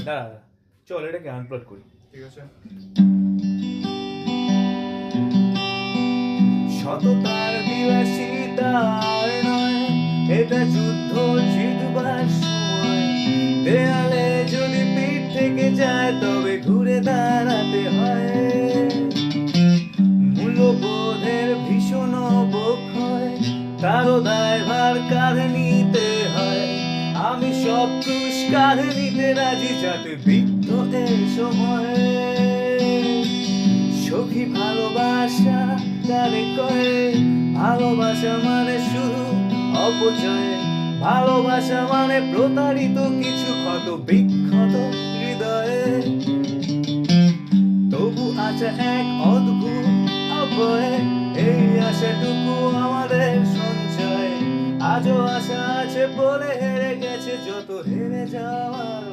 দাঁড়া চল এটাকে আনপ্লগ করি। ঠিক আছে। সততার বিলাসিতার নয়, এটা যুদ্ধ জিতবার সময়। দেয়ালে যদি পিঠ থেকে যায় তবে ঘুরে দাঁড়াতে হয়। মূল্যবোধের ভীষণ অবক্ষয়, তারও দায়ভার কাঁধে নিতে হয়। আমি সব ক্রুশ কাঁধে নিতে রাজি, যাতে বৃদ্ধ এই সময়ে সখী ভালোবাসা তারে কয়ে। ভালোবাসা মানে শুধু অপচয়, ভালোবাসা মানে প্রতারিত কিছু ক্ষত বিক্ষত হৃদয়ে। তবু আছে এক অদ্ভুত অভয়, এই আশাটুকু আমাদের সঞ্চয়। আজও আশা আছে বলে হেরে গেছে যত হেরে যাওয়ার